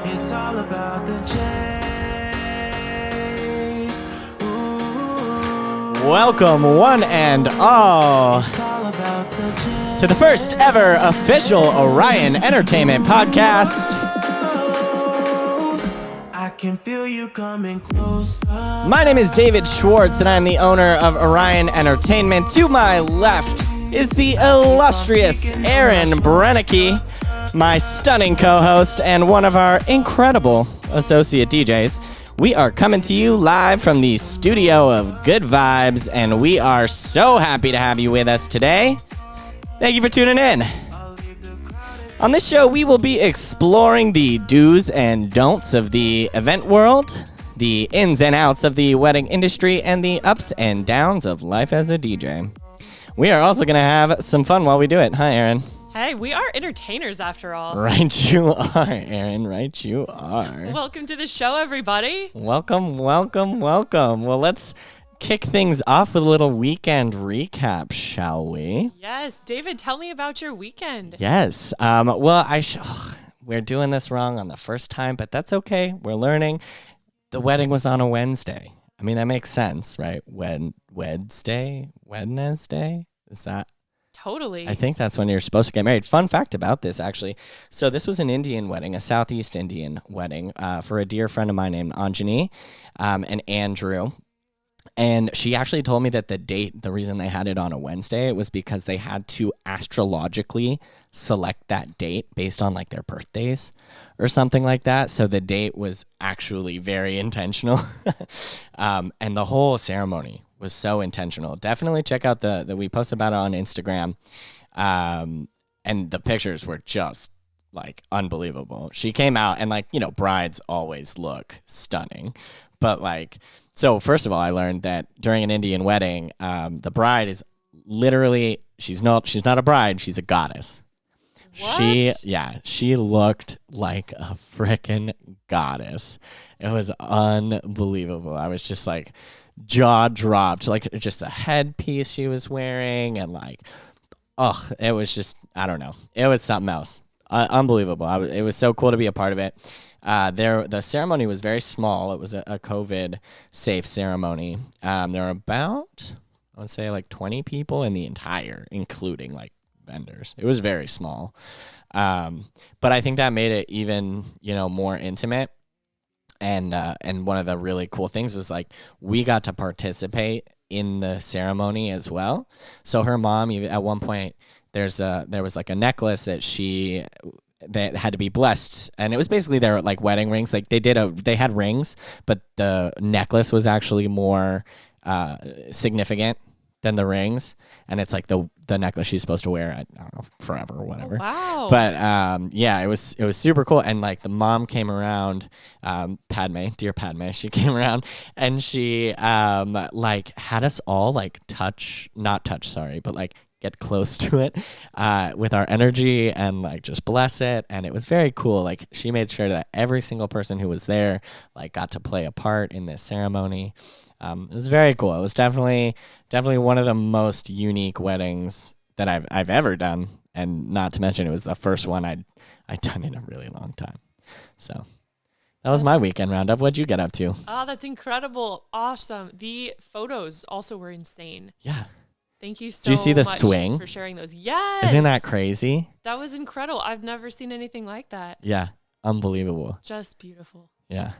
It's all about the chase. Ooh. Welcome, one and all, It's all about the chase. to the first ever official Orion Entertainment Podcast. I can feel you coming closer. My name is David Schwartz, and I'm the owner of Orion Entertainment. To my left is the illustrious Erin Brennecke, my stunning co-host and one of our incredible associate DJs. We are coming to you live from the studio of Good Vibes, and we are so happy to have you with us today. Thank you for tuning in. On this show, we will be exploring the do's and don'ts of the event world, the ins and outs of the wedding industry, and the ups and downs of life as a DJ. We are also going to have some fun while we do it. Hi, Erin. Hey, we are entertainers after all. Right you are, Erin. Right you are. Welcome to the show, everybody. Welcome, welcome, welcome. Well, let's kick things off with a little weekend recap, shall we? Yes, David, tell me about your weekend. Yes. We're doing this wrong on the first time, but that's okay. We're learning. The wedding was on a Wednesday. I mean, that makes sense, right? Wednesday? Is that? Totally. I think that's when you're supposed to get married. Fun fact about this, actually. So this was an Indian wedding, a Southeast Indian wedding for a dear friend of mine named Anjani and Andrew. And she actually told me that the reason they had it on a Wednesday, it was because they had to astrologically select that date based on like their birthdays or something like that. So the date was actually very intentional. And the whole ceremony was so intentional. Definitely check out we posted about it on Instagram. And the pictures were just like unbelievable. She came out and brides always look stunning, but so first of all, I learned that during an Indian wedding, the bride is literally, she's not a bride, she's a goddess. What? She looked like a freaking goddess. It was unbelievable. I was just like jaw dropped, like just the headpiece she was wearing, and it was just, I don't know. It was something else. Unbelievable. It was so cool to be a part of it. The ceremony was very small. It was a COVID safe ceremony. There were about, I would say 20 people in the entire, including vendors. It was very small. But I think that made it even, more intimate. And one of the really cool things was we got to participate in the ceremony as well. So her mom, at one point, there was a necklace that had to be blessed, and it was basically their wedding rings. They had rings, but the necklace was actually more significant than the rings, and it's the necklace she's supposed to wear I don't know, forever or whatever. Oh, wow. But it was super cool. And the mom came around, dear Padme, she came around and she had us all not touch, but get close to it with our energy and just bless it. And it was very cool. She made sure that every single person who was there got to play a part in this ceremony. It was very cool. It was definitely one of the most unique weddings that I've ever done, and not to mention it was the first one I'd done in a really long time. So that was my weekend roundup. What'd you get up to? Oh, that's incredible. Awesome. The photos also were insane. Yeah. Thank you so much. Did you see the swing? For sharing those. Yes. Isn't that crazy? That was incredible. I've never seen anything like that. Yeah. Unbelievable. Just beautiful. Yeah.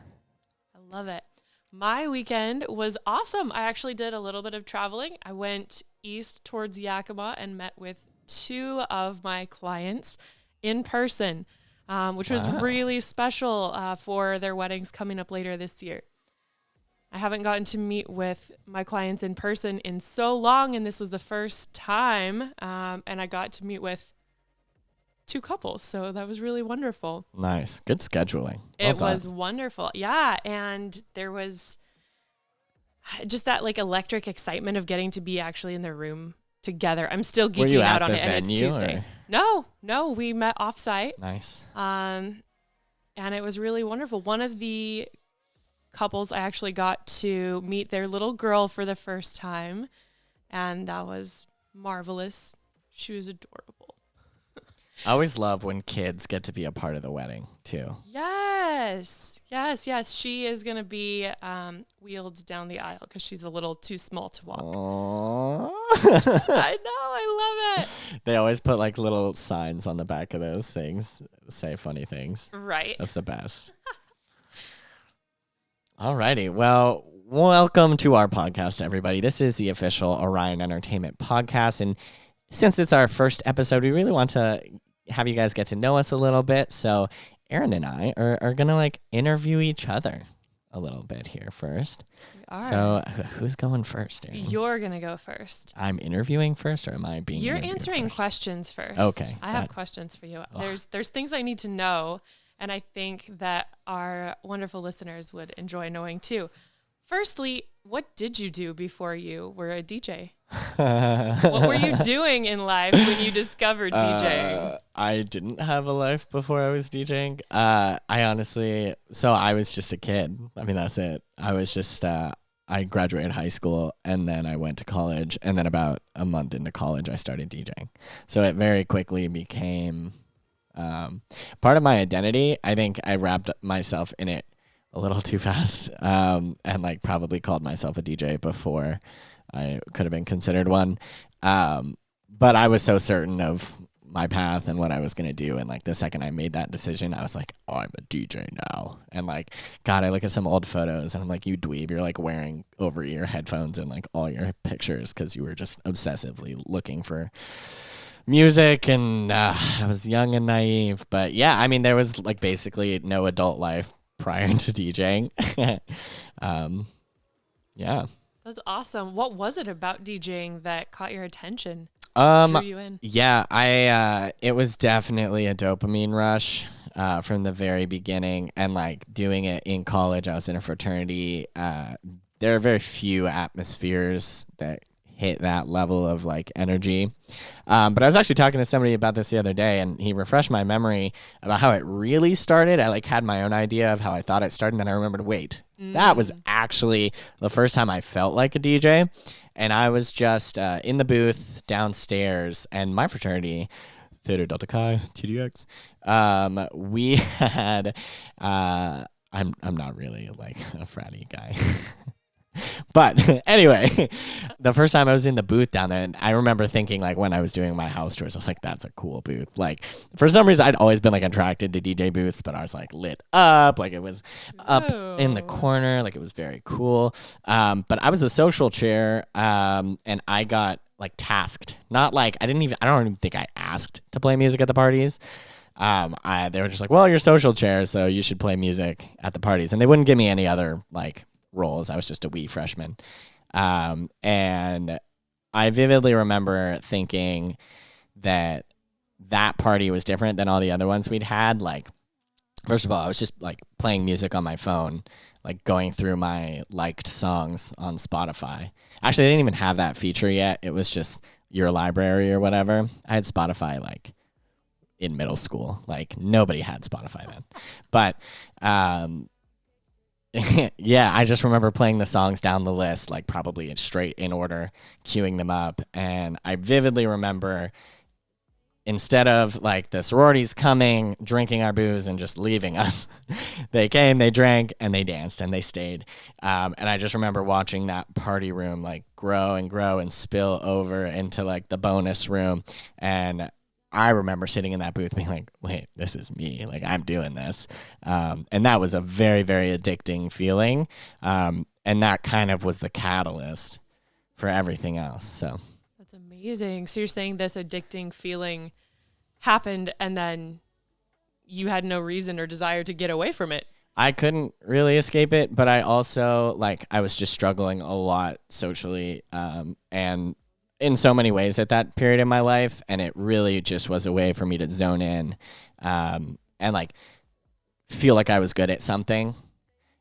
I love it. My weekend was awesome. I actually did a little bit of traveling. I went east towards Yakima and met with 2 of my clients in person, which was really special for their weddings coming up later this year. I haven't gotten to meet with my clients in person in so long, and this was the first time, and I got to meet with 2 couples, so that was really wonderful. Nice. Good scheduling. It was wonderful. Yeah, and there was just that electric excitement of getting to be actually in the room together. I'm still geeking out on it, and it's Tuesday. No, we met off-site. Nice. And it was really wonderful. One of the couples, I actually got to meet their little girl for the first time, and that was marvelous. She was adorable. I always love when kids get to be a part of the wedding too. Yes. Yes. She is going to be wheeled down the aisle because she's a little too small to walk. Aww. I know. I love it. They always put like little signs on the back of those things, say funny things. Right. That's the best. Alrighty. Well, welcome to our podcast, everybody. This is the official Orion Entertainment Podcast. And since it's our first episode, we really want to have you guys get to know us a little bit. So Erin and I are going to like interview each other a little bit here first. We are. So who's going first, Erin? You're going to go first. I'm interviewing first, or am I being You're interviewed answering first? questions first. Okay. I have questions for you. There's things I need to know, and I think that our wonderful listeners would enjoy knowing too. Firstly, what did you do before you were a DJ? What were you doing in life when you discovered DJing? I didn't have a life before I was DJing. I was just a kid. I mean, that's it. I was just, I graduated high school and then I went to college. And then about a month into college, I started DJing. So it very quickly became part of my identity. I think I wrapped myself in it a little too fast, and like probably called myself a DJ before I could have been considered one. But I was so certain of my path and what I was going to do. And like the second I made that decision, I was like, oh, I'm a DJ now. And like, God, I look at some old photos and I'm like, you dweeb, you're like wearing over ear headphones in like all your pictures because you were just obsessively looking for music. And I was young and naive. But yeah, I mean, there was like basically no adult life prior to DJing. Yeah. That's awesome. What was it about DJing that caught your attention? Drew you in? Yeah, it was definitely a dopamine rush from the very beginning, and like doing it in college. I was in a fraternity. There are very few atmospheres that hit that level of like energy. But I was actually talking to somebody about this the other day, and he refreshed my memory about how it really started. I like had my own idea of how I thought it started, and then I remembered, wait, that was actually the first time I felt like a DJ. And I was just in the booth downstairs, and my fraternity, Theta Delta Chi, TDX, we had, I'm not really like a fratty guy. But anyway, the first time I was in the booth down there, and I remember thinking like when I was doing my house tours, I was like, that's a cool booth. Like for some reason, I'd always been like attracted to DJ booths, but I was like lit up, like it was up in the corner, like it was very cool. But I was a social chair, and I got like tasked, not like I don't even think I asked to play music at the parties. They were just like, well, you're social chair, so you should play music at the parties. And they wouldn't give me any other like roles. I was just a wee freshman. And I vividly remember thinking that party was different than all the other ones we'd had. Like, first of all, I was just like playing music on my phone, like going through my liked songs on Spotify. Actually, I didn't even have that feature yet. It was just your library or whatever. I had Spotify like in middle school. Like nobody had Spotify then. But yeah, I just remember playing the songs down the list, like probably straight in order, queuing them up. And I vividly remember, instead of like the sororities coming, drinking our booze, and just leaving us, they came, they drank, and they danced, and they stayed. And I just remember watching that party room like grow and spill over into like the bonus room. And I remember sitting in that booth being like, wait, this is me. Like, I'm doing this. And that was a very, very addicting feeling. And that kind of was the catalyst for everything else. So That's amazing. So you're saying this addicting feeling happened and then you had no reason or desire to get away from it. I couldn't really escape it, but I also, like, I was just struggling a lot socially, and in so many ways at that period in my life, and it really just was a way for me to zone in, and like feel like I was good at something.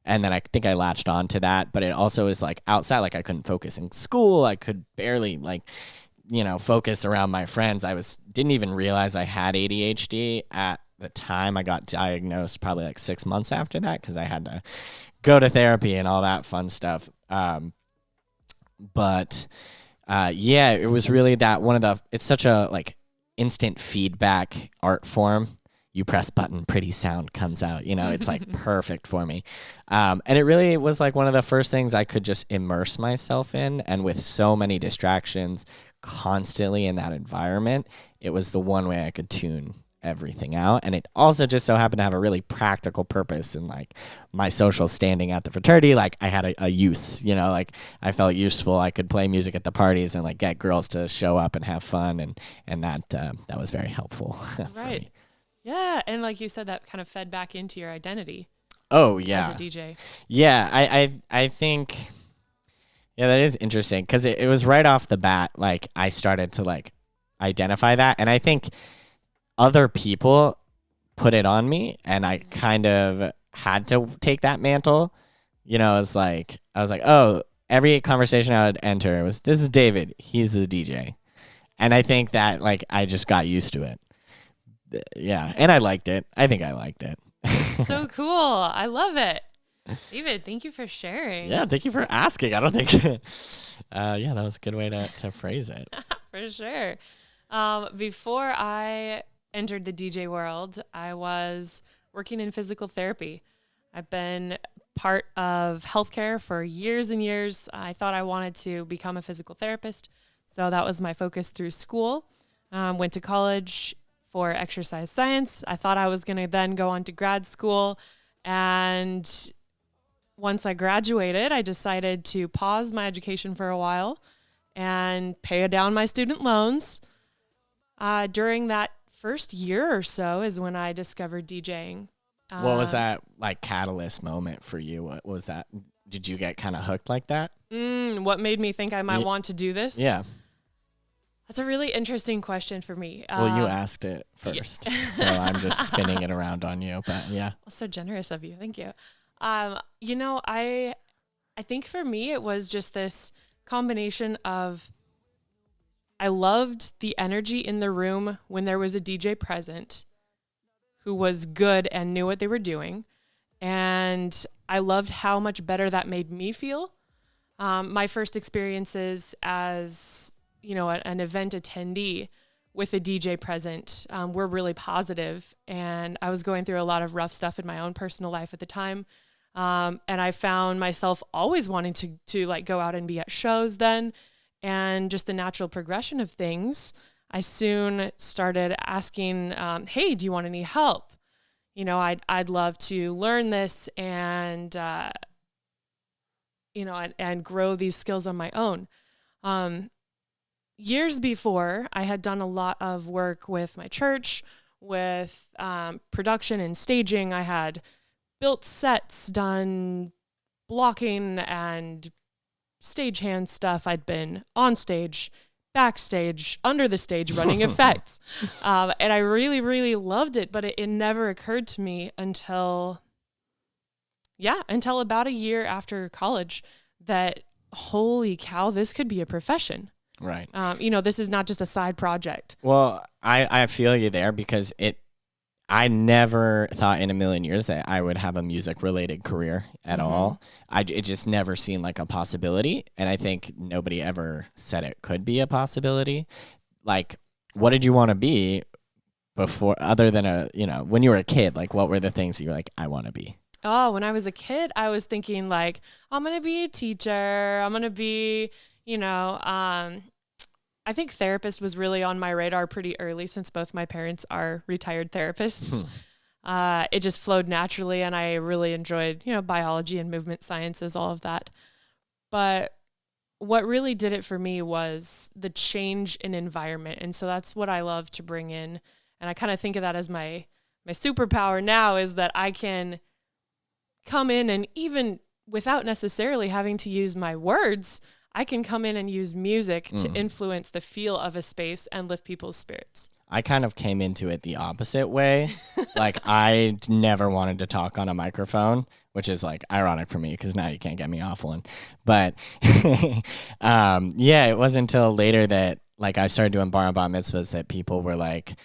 And then I think I latched on to that, but it also is like outside, like I couldn't focus in school. I could barely like, focus around my friends. Didn't even realize I had ADHD at the time. I got diagnosed probably like 6 months after that, because I had to go to therapy and all that fun stuff. Yeah, it was really that it's such a like instant feedback art form. you press button, pretty sound comes out. It's like perfect for me. And it really was like one of the first things I could just immerse myself in. And with so many distractions constantly in that environment, it was the one way I could tune everything out. And it also just so happened to have a really practical purpose in like my social standing at the fraternity. Like I had a use, like I felt useful. I could play music at the parties and like get girls to show up and have fun. And that was very helpful. For Right. me. Yeah. And like you said, that kind of fed back into your identity Oh yeah. as a DJ. Yeah. I think, yeah, that is interesting. Cause it was right off the bat. Like I started to like identify that. And I think other people put it on me and I kind of had to take that mantle. I was like, oh, every conversation I would enter was, this is David. He's the DJ. And I think that like, I just got used to it. Yeah. And I liked it. I think I liked it. So cool. I love it. David, thank you for sharing. Yeah. Thank you for asking. I don't think, yeah, that was a good way to phrase it. For sure. Before I entered the DJ world, I was working in physical therapy. I've been part of healthcare for years and years. I thought I wanted to become a physical therapist. So that was my focus through school. Went to college for exercise science. I thought I was going to then go on to grad school. And once I graduated, I decided to pause my education for a while and pay down my student loans. During that first year or so is when I discovered DJing. What was that like catalyst moment for you? What was that? Did you get kind of hooked like that? What made me think I might want to do this? Yeah. That's a really interesting question for me. Well, you asked it first, so I'm just spinning it around on you. But yeah, so generous of you. Thank you. I think for me it was just this combination of I loved the energy in the room when there was a DJ present who was good and knew what they were doing, and I loved how much better that made me feel. My first experiences as an event attendee with a DJ present were really positive, and I was going through a lot of rough stuff in my own personal life at the time, and I found myself always wanting to like go out and be at shows then, and just the natural progression of things. I soon started asking, "Hey, do you want any help? I'd love to learn this and and grow these skills on my own." Years before, I had done a lot of work with my church, with production and staging. I had built sets, done blocking and stagehand stuff. I'd been on stage, backstage, under the stage, running effects. And I really, really loved it, but it never occurred to me until about a year after college that, holy cow, this could be a profession. right. This is not just a side project. Well, I feel you there because I never thought in a million years that I would have a music related career at all. It just never seemed like a possibility. And I think nobody ever said it could be a possibility. Like, what did you want to be before, other than when you were a kid? Like, what were the things that you were like, I want to be? Oh, when I was a kid, I was thinking like, I'm going to be a teacher. I'm going to be, I think therapist was really on my radar pretty early since both my parents are retired therapists. It just flowed naturally, and I really enjoyed, biology and movement sciences, all of that. But what really did it for me was the change in environment. And so that's what I love to bring in. And I kind of think of that as my superpower now, is that I can come in and even without necessarily having to use my words, I can come in and use music to influence the feel of a space and lift people's spirits. I kind of came into it the opposite way. Like, I never wanted to talk on a microphone, which is like ironic for me because now you can't get me off one. But it wasn't until later that like I started doing bar and bat mitzvahs that people were like,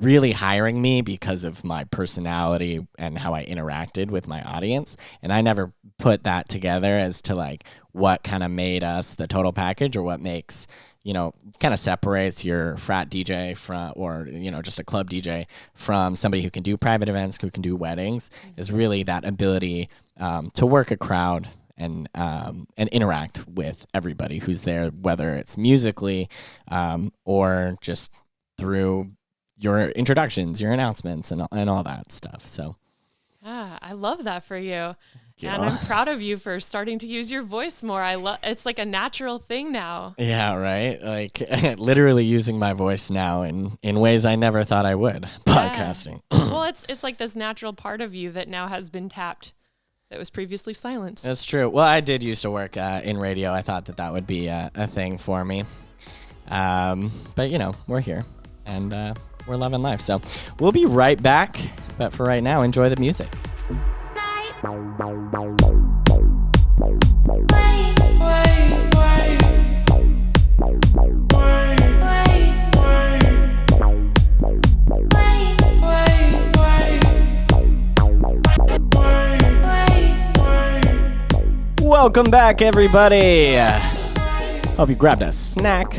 really hiring me because of my personality and how I interacted with my audience. And I never put that together as to like what kind of made us the total package, or what makes, kind of separates your frat DJ from, or, just a club DJ from somebody who can do private events, who can do weddings, is really that ability to work a crowd and interact with everybody who's there, whether it's musically or just through your introductions, your announcements, and all that stuff. So, I love that for you. Yeah. And I'm proud of you for starting to use your voice more. It's like a natural thing now. Yeah, right. Like literally using my voice now in ways I never thought I would. Podcasting. Well, it's like this natural part of you that now has been tapped, that was previously silenced. That's true. Well, I did used to work in radio. I thought that would be a thing for me. But we're here and we're loving life. So we'll be right back. But for right now, enjoy the music. Welcome back, everybody. Hope you grabbed a snack.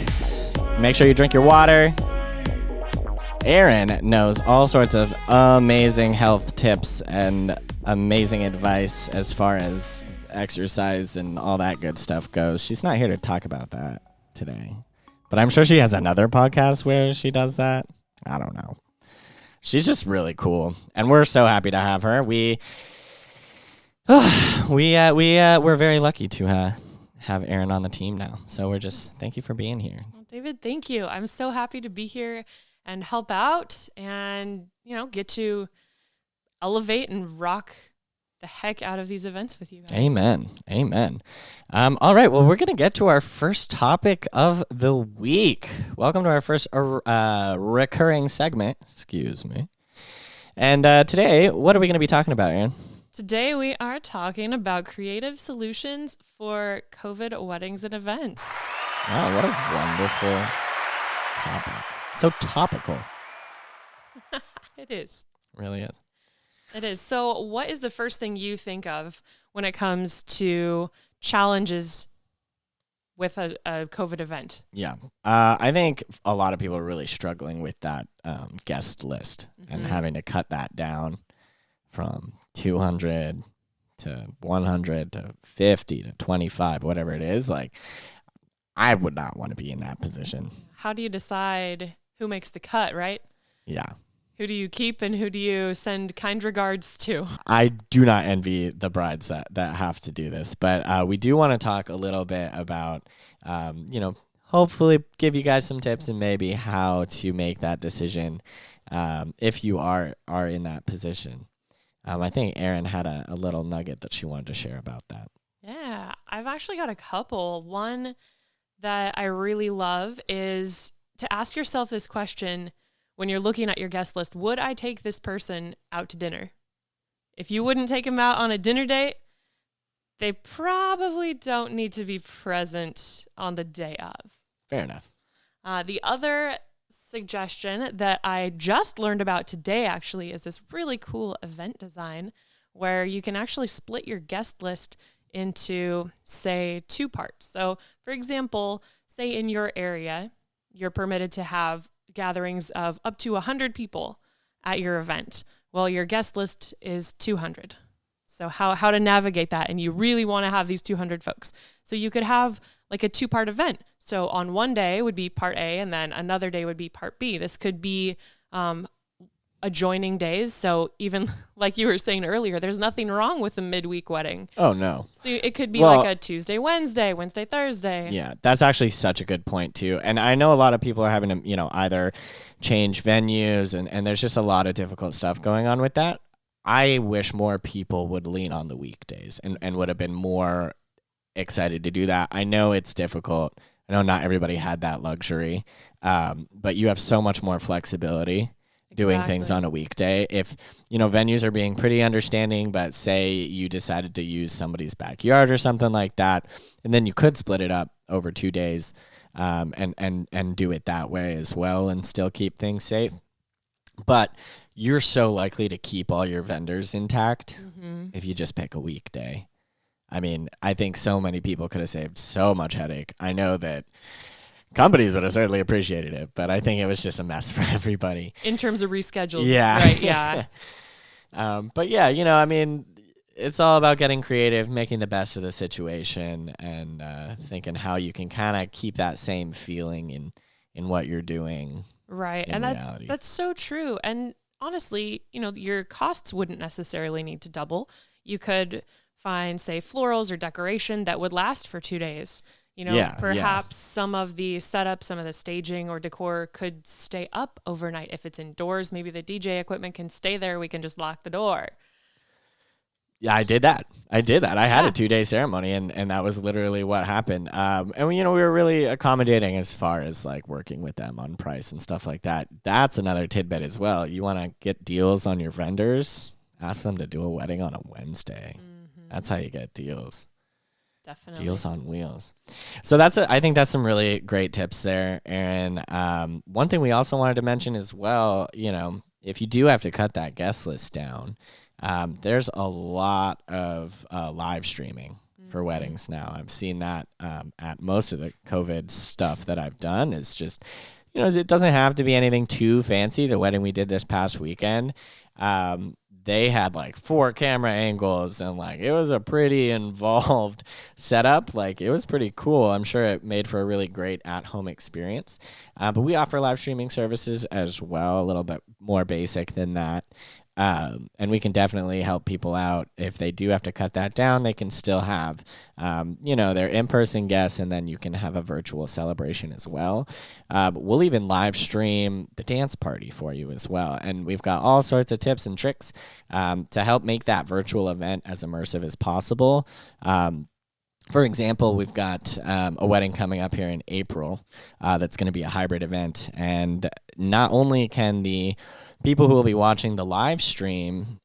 Make sure you drink your water. Erin knows all sorts of amazing health tips and amazing advice as far as exercise and all that good stuff goes. She's not here to talk about that today, but I'm sure she has another podcast where she does that. I don't know. She's just really cool, and we're so happy to have her. We're very lucky to have Erin on the team now. So thank you for being here. Well, David, thank you. I'm so happy to be here and help out and, get to elevate and rock the heck out of these events with you guys. Amen. All right. Well, we're going to get to our first topic of the week. Welcome to our first recurring segment. Excuse me. And today, what are we going to be talking about, Erin? Today, we are talking about creative solutions for COVID weddings and events. Wow, what a wonderful topic. So topical. It is. It really is. It is. So what is the first thing you think of when it comes to challenges with a COVID event? Yeah. I think a lot of people are really struggling with that guest list and having to cut that down from 200 to 100 to 50 to 25, whatever it is. Like, I would not want to be in that position. How do you decide who makes the cut, right? Yeah. Who do you keep and who do you send kind regards to? I do not envy the brides that have to do this, but we do want to talk a little bit about, hopefully give you guys some tips and maybe how to make that decision if you are in that position. I think Erin had a little nugget that she wanted to share about that. Yeah, I've actually got a couple. One that I really love is to ask yourself this question when you're looking at your guest list. Would I take this person out to dinner? If you wouldn't take them out on a dinner date, they probably don't need to be present on the day of. Fair enough. The other suggestion that I just learned about today actually is this really cool event design where you can actually split your guest list into, say, two parts. So, for example, say in your area, you're permitted to have gatherings of up to 100 people at your event. Well, your guest list is 200. So how to navigate that? And you really want to have these 200 folks. So you could have like a two-part event. So on one day would be part A, and then another day would be part B. This could be adjoining days. So even like you were saying earlier, there's nothing wrong with a midweek wedding. Oh, no. So it could be like a Tuesday, Wednesday, Thursday. Yeah, that's actually such a good point too. And I know a lot of people are having to, either change venues and there's just a lot of difficult stuff going on with that. I wish more people would lean on the weekdays and would have been more excited to do that. I know it's difficult. I know not everybody had that luxury, but you have so much more flexibility doing things on a weekday. If, venues are being pretty understanding, but say you decided to use somebody's backyard or something like that, and then you could split it up over 2 days and do it that way as well and still keep things safe. But you're so likely to keep all your vendors intact Mm-hmm. if you just pick a weekday. I mean, I think so many people could have saved so much headache. I know that companies would have certainly appreciated it, but I think it was just a mess for everybody. In terms of reschedules. Yeah. Right. Yeah. But yeah, I mean, it's all about getting creative, making the best of the situation, and thinking how you can kind of keep that same feeling in what you're doing. Right. In And reality. that's so true. And honestly, your costs wouldn't necessarily need to double. You could find, say, florals or decoration that would last for 2 days. Perhaps some of the setup, some of the staging or decor could stay up overnight. If it's indoors, maybe the DJ equipment can stay there. We can just lock the door. Yeah, I did that. I had Yeah. a 2-day ceremony, and that was literally what happened. And we were really accommodating as far as like working with them on price and stuff like that. That's another tidbit as well. You want to get deals on your vendors, ask them to do a wedding on a Wednesday. Mm-hmm. That's how you get deals. Definitely. Deals on wheels. So I think that's some really great tips there, Erin. One thing we also wanted to mention as well, if you do have to cut that guest list down, there's a lot of live streaming for weddings now. I've seen that at most of the COVID stuff that I've done. It's just, it doesn't have to be anything too fancy. The wedding we did this past weekend, they had like 4 camera angles, and like it was a pretty involved setup. Like it was pretty cool. I'm sure it made for a really great at-home experience. But we offer live streaming services as well, a little bit more basic than that. And we can definitely help people out. If they do have to cut that down, they can still have, their in-person guests, and then you can have a virtual celebration as well. We'll even live stream the dance party for you as well. And we've got all sorts of tips and tricks to help make that virtual event as immersive as possible. For example, we've got a wedding coming up here in April that's going to be a hybrid event. And not only can the people who will be watching the live stream,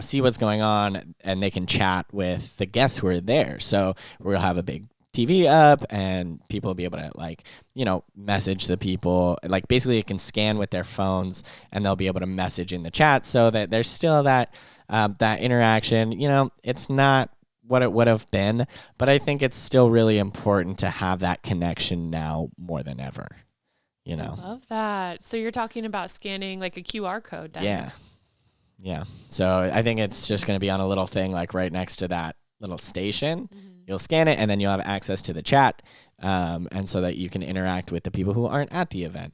see what's going on, and they can chat with the guests who are there. So we'll have a big TV up, and people will be able to message the people. Like basically, it can scan with their phones, and they'll be able to message in the chat, so that there's still that interaction. It's not what it would have been, but I think it's still really important to have that connection now more than ever. I love that. So you're talking about scanning like a QR code then? Yeah. So I think it's just going to be on a little thing like right next to that little station. Mm-hmm. You'll scan it, and then you'll have access to the chat, and so that you can interact with the people who aren't at the event.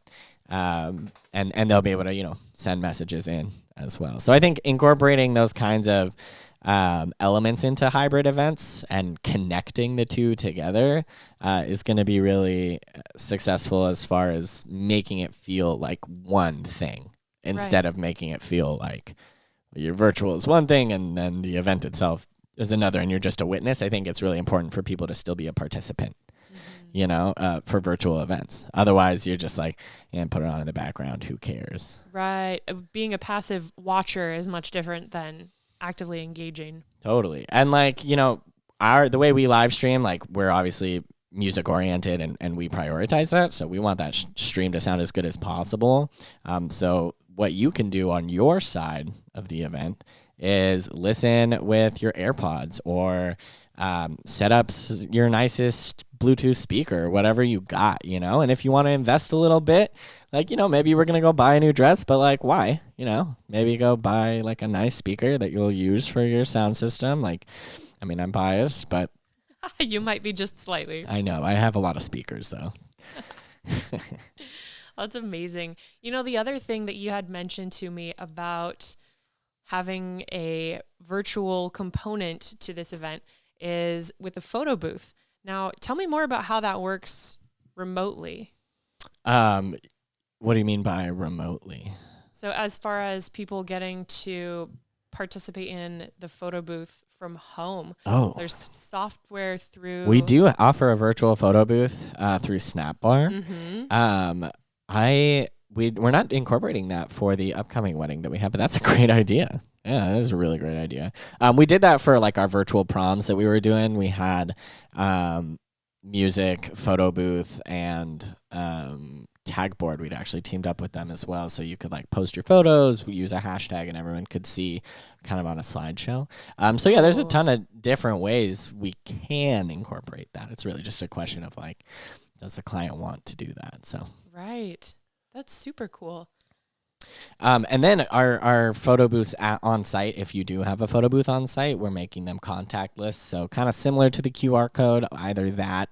And they'll be able to, send messages in as well. So I think incorporating those kinds of elements into hybrid events and connecting the two together is going to be really successful as far as making it feel like one thing instead of making it feel like your virtual is one thing and then the event itself is another, and you're just a witness. I think it's really important for people to still be a participant, for virtual events. Otherwise, you're just like, put it on in the background. Who cares? Right. Being a passive watcher is much different than actively engaging. Totally. And the way we live stream, like we're obviously music oriented and we prioritize that. So we want that stream to sound as good as possible. So what you can do on your side of the event is listen with your AirPods or set up your nicest Bluetooth speaker, whatever you got, and if you want to invest a little bit, maybe we're going to go buy a new dress, but why, maybe go buy a nice speaker that you'll use for your sound system. I'm biased, but You might be just slightly. I know I have a lot of speakers though. That's amazing. The other thing that you had mentioned to me about having a virtual component to this event is with the photo booth. Now, tell me more about how that works remotely. What do you mean by remotely? So as far as people getting to participate in the photo booth from home, there's software through... We do offer a virtual photo booth through Snapbar. Mm-hmm. We're not incorporating that for the upcoming wedding that we have, but that's a great idea. Yeah, that is a really great idea. We did that for our virtual proms that we were doing. We had music, photo booth, and tag board. We'd actually teamed up with them as well, so you could like post your photos, use a hashtag, and everyone could see kind of on a slideshow. So yeah, there's a ton of different ways we can incorporate that. It's really just a question of like, does the client want to do that? So Right. That's super cool. And then our photo booths on site, if you do have a photo booth on site, we're making them contactless. So kind of similar to the QR code, either that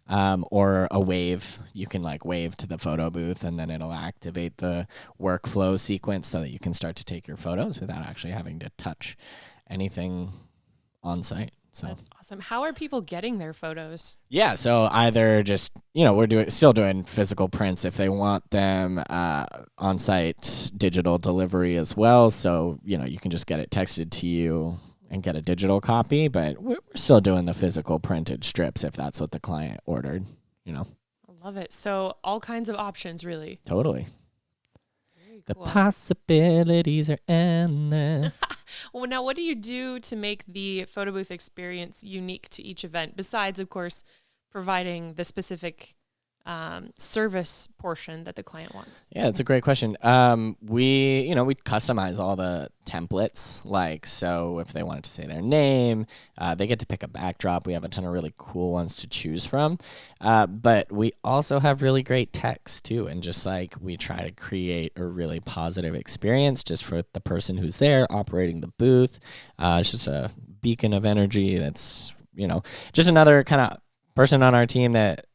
or a wave. You can like wave to the photo booth and then it'll activate the workflow sequence so that you can start to take your photos without actually having to touch anything on site. So That's awesome. How are people getting their photos? yeah, so either just, we're still doing physical prints if they want them, on-site digital delivery as well. So, you can just get it texted to you and get a digital copy, but we're still doing the physical printed strips if that's what the client ordered, I love it. So all kinds of options, really. Totally. Very The cool. possibilities are endless. Well, now what do you do to make the photo booth experience unique to each event, besides, of course, providing the specific service portion that the client wants? Yeah, it's a great question. We customize all the templates. Like, so if they wanted to say their name, they get to pick a backdrop. We have a ton of really cool ones to choose from. But we also have really great text too. And just like we try to create a really positive experience just for the person who's there operating the booth. It's just a beacon of energy. That's, just another kind of person on our team that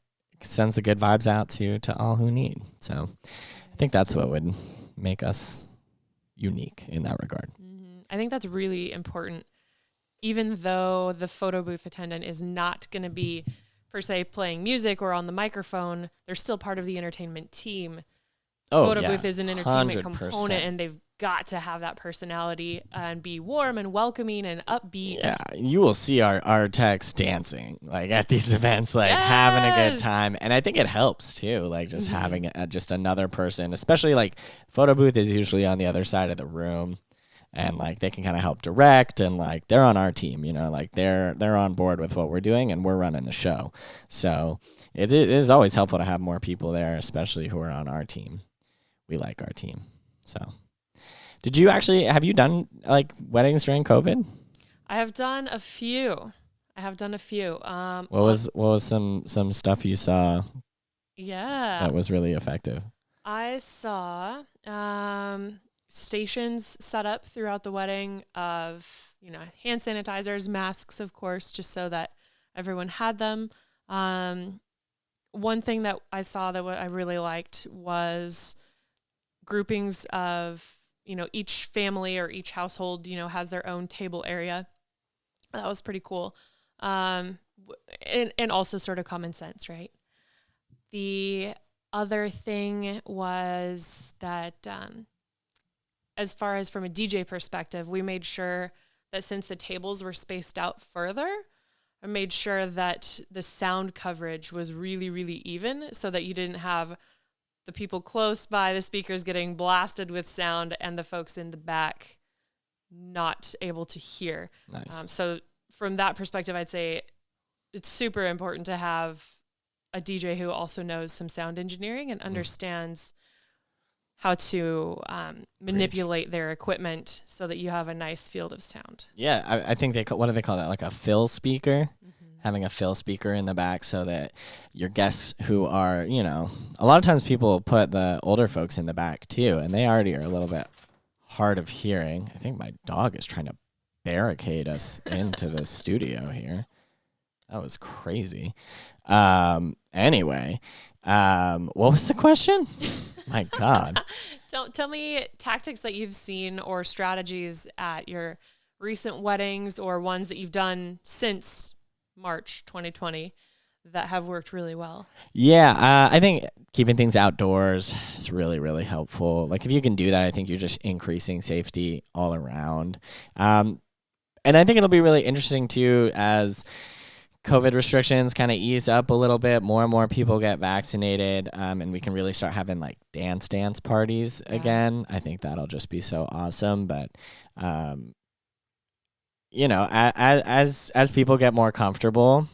sends the good vibes out to all who need. So I think that's what would make us unique in that regard. I think that's really important. Even though the photo booth attendant is not going to be per se playing music or on the microphone, they're still part of the entertainment team. Photo booth is an entertainment 100%. component, and they've got to have that personality and be warm and welcoming and upbeat. Yeah, you will see our techs dancing like at these events, like having a good time, and I think it helps too. Like just having just another person, especially like photo booth is usually on the other side of the room, and like they can kind of help direct, and like they're on our team, like they're on board with what we're doing, and we're running the show. So it is always helpful to have more people there, especially who are on our team. We like our team, so. Have you done like weddings during COVID? I have done a few. What was some stuff you saw Yeah. that was really effective? I saw stations set up throughout the wedding of, hand sanitizers, masks, of course, just so that everyone had them. One thing that I saw that I really liked was groupings of, each family or each household, has their own table area. That was pretty cool. And also sort of common sense, right? The other thing was that as far as from a DJ perspective, we made sure that since the tables were spaced out further, I made sure that the sound coverage was really, really even so that you didn't have the people close by the speakers getting blasted with sound and the folks in the back not able to hear. Nice. So from that perspective, I'd say it's super important to have a DJ who also knows some sound engineering and understands how to manipulate their equipment so that you have a nice field of sound. Yeah, I think what do they call that? Like a fill speaker? Having a fill speaker in the back so that your guests who are, a lot of times people put the older folks in the back too, and they already are a little bit hard of hearing. I think my dog is trying to barricade us into the studio here. That was crazy. Anyway, what was the question? My God. Tell me tactics that you've seen or strategies at your recent weddings or ones that you've done since March 2020 that have worked really well. Yeah, I think keeping things outdoors is really, really helpful. Like if you can do that, I think you're just increasing safety all around. And I think it'll be really interesting too as COVID restrictions kind of ease up a little bit, more and more people get vaccinated, and we can really start having like dance parties again. I think that'll just be so awesome. But as people get more comfortable,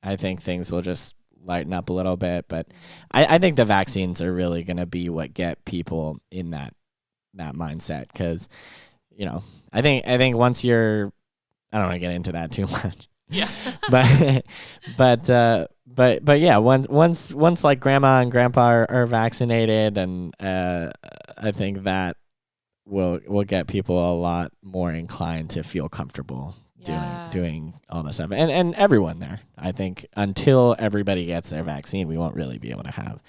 I think things will just lighten up a little bit. But I think the vaccines are really going to be what get people in that mindset, because, you know, I think once you're, I don't want to get into that too much. Yeah. but yeah, once like grandma and grandpa are vaccinated, and I think that will get people a lot more inclined to feel comfortable doing all this stuff, and everyone there. I think until everybody gets their vaccine, we won't really be able to have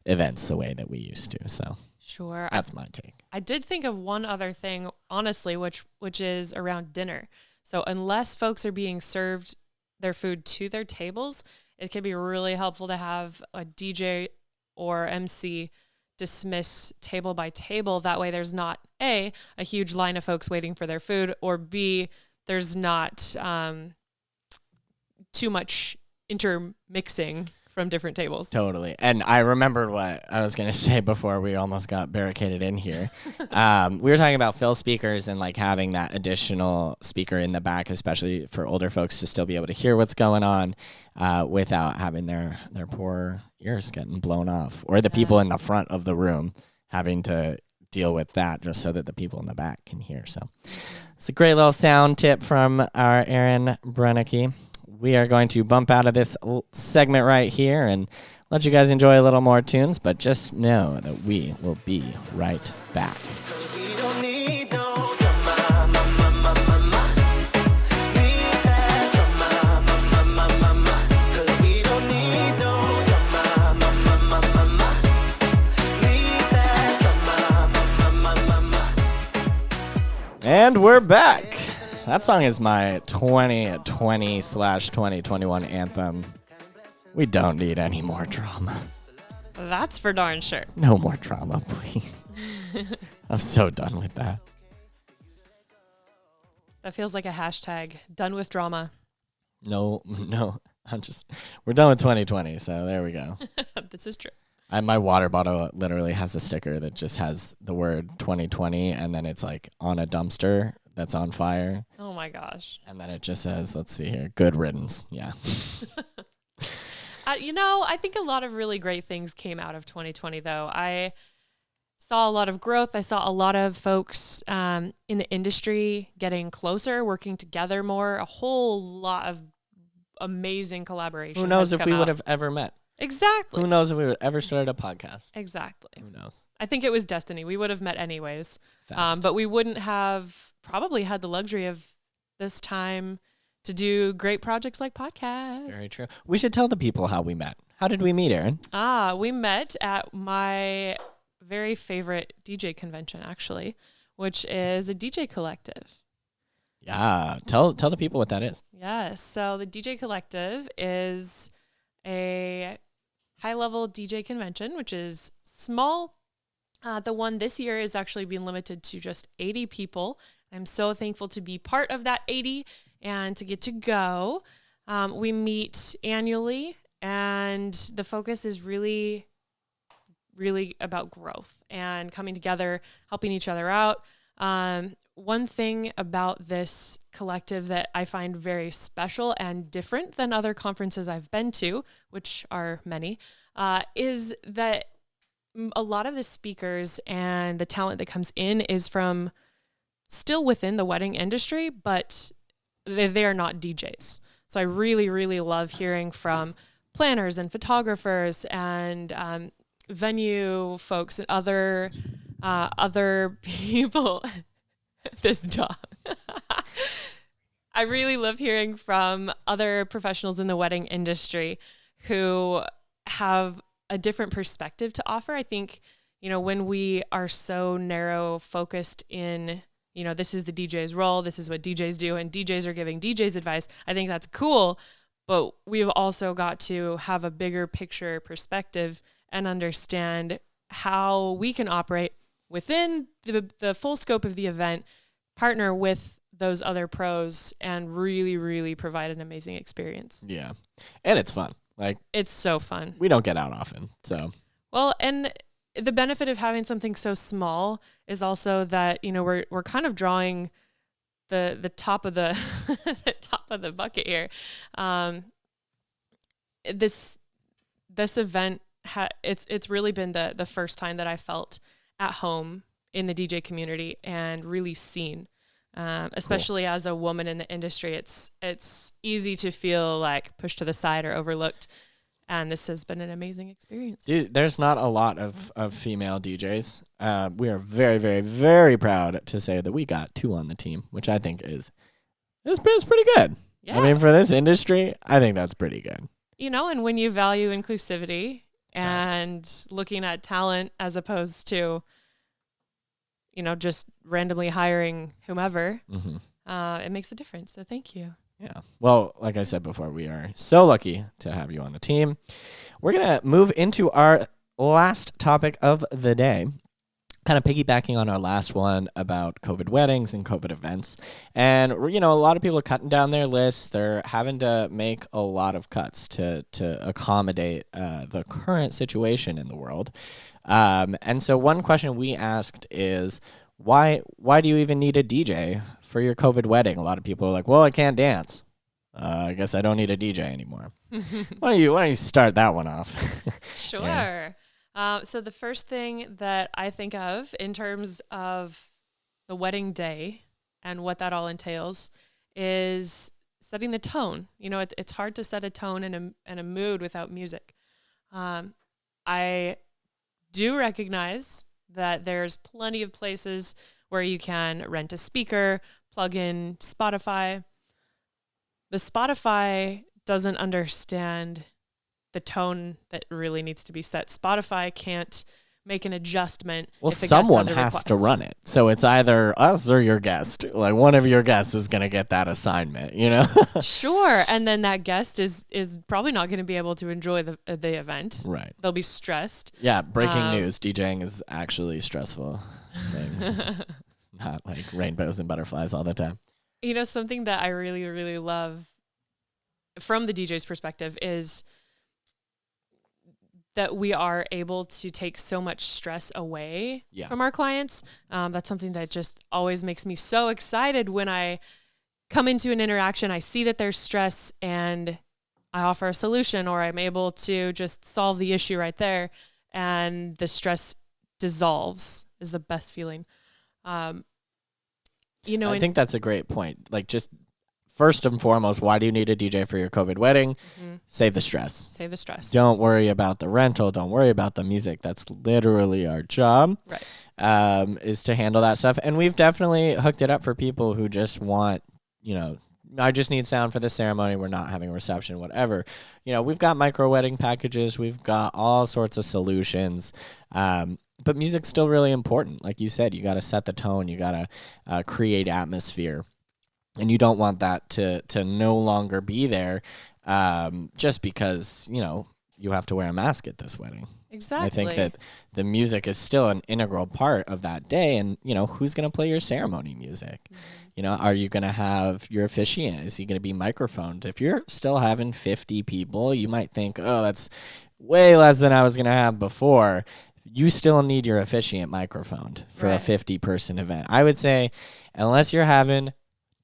events the way that we used to. So sure, that's my take. I did think of one other thing, honestly, which is around dinner. So unless folks are being served their food to their tables, it can be really helpful to have a DJ or MC dismiss table by table. That way there's not a huge line of folks waiting for their food, or B, there's not too much intermixing from different tables. Totally. And I remembered what I was going to say before we almost got barricaded in here. We were talking about fill speakers and like having that additional speaker in the back, especially for older folks to still be able to hear what's going on without having their poor ears getting blown off, or the people in the front of the room having to deal with that just so that the people in the back can hear. So it's a great little sound tip from our Erin Brennecke. We are going to bump out of this segment right here and let you guys enjoy a little more tunes, but just know that we will be right back. And we're back. That song is my 2020/2021 anthem. We don't need any more drama. That's for darn sure. No more drama, please. I'm so done with that. That feels like a hashtag. Done with drama. No. We're done with 2020, so there we go. This is true. My water bottle literally has a sticker that just has the word 2020, and then it's like on a dumpster that's on fire. Oh my gosh. And then it just says, let's see here, good riddance. Yeah. I think a lot of really great things came out of 2020, though. I saw a lot of growth. I saw a lot of folks in the industry getting closer, working together more, a whole lot of amazing collaboration. Who knows if we would have ever met? Exactly. Who knows if we would ever started a podcast? Exactly. Who knows? I think it was destiny. We would have met anyways. But we wouldn't have probably had the luxury of this time to do great projects like podcasts. Very true. We should tell the people how we met. How did we meet, Erin? We met at my very favorite DJ convention, actually, which is a DJ collective. Yeah. Tell the people what that is. Yes. So the DJ collective is a high-level DJ convention, which is small. The one this year is actually being limited to just 80 people. I'm so thankful to be part of that 80 and to get to go. We meet annually, and the focus is really, really about growth and coming together, helping each other out. One thing about this collective that I find very special and different than other conferences I've been to, which are many, is that a lot of the speakers and the talent that comes in is from still within the wedding industry, but they are not DJs. So I really, really love hearing from planners and photographers and venue folks and other people. This dog. I really love hearing from other professionals in the wedding industry who have a different perspective to offer. I think, when we are so narrow focused in, this is the DJ's role, this is what DJs do, and DJs are giving DJs advice, I think that's cool. But we've also got to have a bigger picture perspective and understand how we can operate within the full scope of the event, partner with those other pros, and really, really provide an amazing experience. Yeah. And it's fun. It's so fun. We don't get out often, so. Well, and the benefit of having something so small is also that, we're kind of drawing the top of the the top of the bucket here. this event, it's really been the first time that I felt at home in the DJ community and really seen. Especially as a woman in the industry, it's easy to feel like pushed to the side or overlooked. And this has been an amazing experience. Dude, there's not a lot of female DJs. We are very, very, very proud to say that we got 2 on the team, which I think is pretty good. Yeah. I mean, for this industry, I think that's pretty good. You know, and when you value inclusivity and looking at talent as opposed to, you know, just randomly hiring whomever, it makes a difference. So thank you. Yeah. Well, like I said before, we are so lucky to have you on the team. We're going to move into our last topic of the day, kind of piggybacking on our last one about COVID weddings and COVID events. And, you know, a lot of people are cutting down their lists. They're having to make a lot of cuts to accommodate the current situation in the world. And so one question we asked is, why do you even need a DJ for your COVID wedding? A lot of people are like, well, I can't dance. I guess I don't need a DJ anymore. Why don't you start that one off? Sure. Yeah. So the first thing that I think of in terms of the wedding day and what that all entails is setting the tone. You know, it's hard to set a tone and a mood without music. I do recognize that there's plenty of places where you can rent a speaker, plug in Spotify. The Spotify doesn't understand the tone that really needs to be set. Spotify can't make an adjustment. Well, if the guest someone has a has to request. run it. So it's either us or your guest. Like one of your guests is going to get that assignment, you know? Sure. And then that guest is probably not going to be able to enjoy the event. Right. They'll be stressed. Yeah, breaking news. DJing is actually stressful things. Not like rainbows and butterflies all the time. You know, something that I really, really love from the DJ's perspective is that we are able to take so much stress away from our clients. That's something that just always makes me so excited when I come into an interaction, I see that there's stress and I offer a solution, or I'm able to just solve the issue right there and the stress dissolves is the best feeling. You know, I think that's a great point. Like, just first and foremost, why do you need a DJ for your COVID wedding? Save the stress. Save the stress. Don't worry about the rental. Don't worry about the music. That's literally our job. Right. Is to handle that stuff. And we've definitely hooked it up for people who just want, you know, I just need sound for the ceremony. We're not having a reception, whatever. You know, we've got micro wedding packages. We've got all sorts of solutions. But music's still really important. Like you said, you got to set the tone. You got to create atmosphere. And you don't want that to no longer be there just because, you know, you have to wear a mask at this wedding. Exactly. I think that the music is still an integral part of that day. And, you know, who's going to play your ceremony music? You know, are you going to have your officiant? Is he going to be microphoned? If you're still having 50 people, you might think, oh, that's way less than I was going to have before. You still need your officiant microphoned for a 50-person event. I would say unless you're having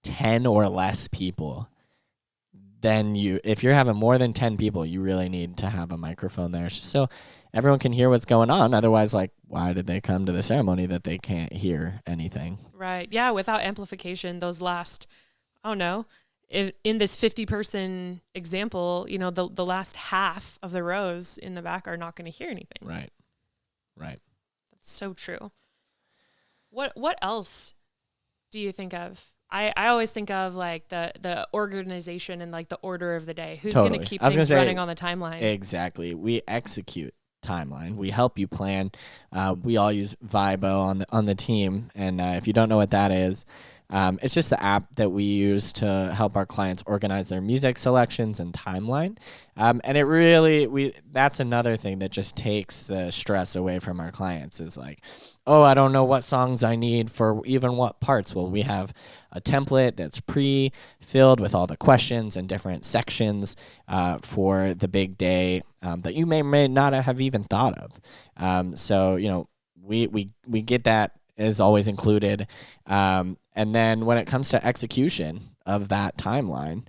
10 or less people, then if you're having more than 10 people, you really need to have a microphone there just so everyone can hear what's going on. Otherwise, like, why did they come to the ceremony that they can't hear anything? Right. Yeah. Without amplification, those last, I don't know, in this 50-person example, you know, the last half of the rows in the back are not going to hear anything. Right. That's so true. What else do you think of? I always think of like the organization and like the order of the day. Who's going to keep things running on the timeline? Exactly. We execute timeline. We help you plan. We all use Vibo on the team. And if you don't know what that is, it's just the app that we use to help our clients organize their music selections and timeline. And it really, that's another thing that just takes the stress away from our clients is like, oh, I don't know what songs I need for even what parts. Well, we have a template that's pre-filled with all the questions and different sections for the big day that you may not have even thought of. So, you know, we get that is always included. And then when it comes to execution of that timeline,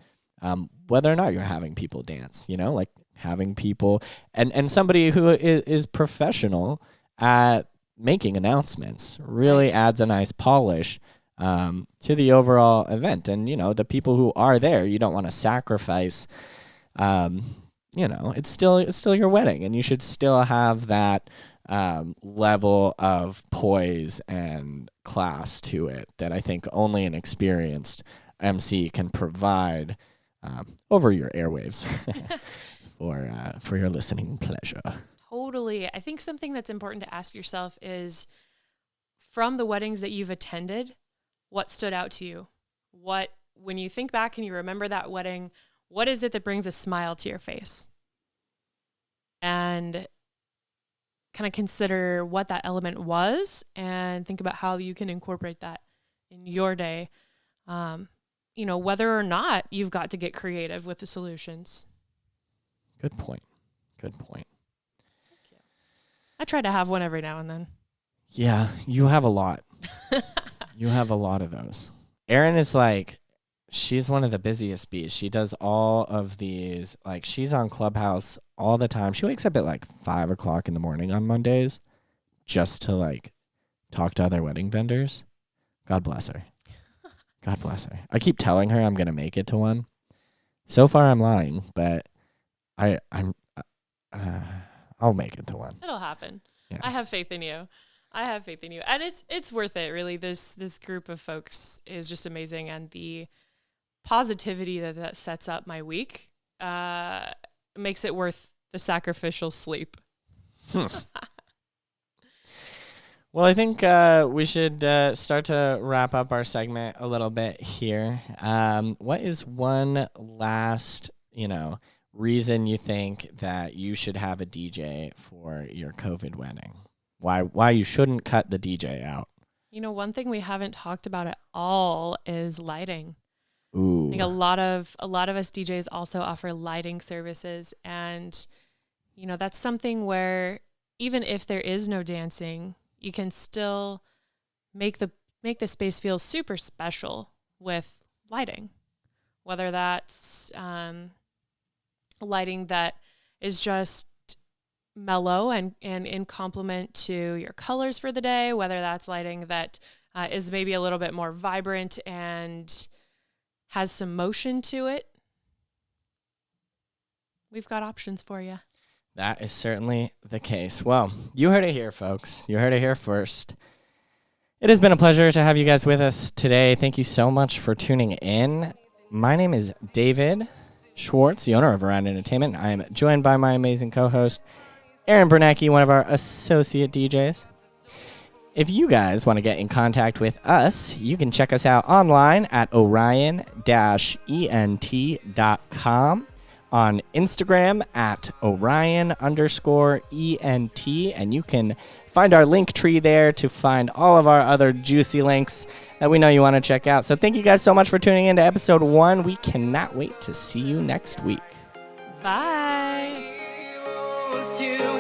whether or not you're having people dance, you know, like having people and somebody who is professional at making announcements really Right. adds a nice polish to the overall event. And, the people who are there, you don't want to sacrifice, it's still your wedding, and you should still have that level of poise and class to it that I think only an experienced MC can provide over your airwaves for your listening pleasure. Totally. I think something that's important to ask yourself is, from the weddings that you've attended, what stood out to you? When you think back and you remember that wedding, what is it that brings a smile to your face? And kind of consider what that element was and think about how you can incorporate that in your day. Whether or not you've got to get creative with the solutions. Good point. I try to have one every now and then. Yeah, you have a lot. You have a lot of those. Erin is she's one of the busiest bees. She does all of these, she's on Clubhouse all the time. She wakes up at 5 o'clock in the morning on Mondays just to talk to other wedding vendors. God bless her. God bless her. I keep telling her I'm going to make it to one. So far I'm lying, but I'll make it to one. It'll happen. Yeah. I have faith in you. And it's worth it, really. This group of folks is just amazing, and the positivity that sets up my week makes it worth the sacrificial sleep. Well, I think we should start to wrap up our segment a little bit here. What is one last, reason you think that you should have a DJ for your COVID wedding? Why you shouldn't cut the DJ out? One thing we haven't talked about at all is lighting. Ooh. I think a lot of us DJs also offer lighting services, and that's something where even if there is no dancing, you can still make the space feel super special with lighting. Whether that's lighting that is just mellow and in complement to your colors for the day, whether that's lighting that is maybe a little bit more vibrant and has some motion to it. We've got options for you. That is certainly the case. Well, you heard it here, folks. You heard it here first. It has been a pleasure to have you guys with us today. Thank you so much for tuning in. My name is David Schwartz, the owner of Orion Entertainment. I am joined by my amazing co-host, Erin Brennecke, one of our associate DJs. If you guys want to get in contact with us, you can check us out online at orion-ent.com, on Instagram at Orion_ENT, and you can find our link tree there to find all of our other juicy links that we know you want to check out. So thank you guys so much for tuning in to episode 1. We cannot wait to see you next week. Bye. Was to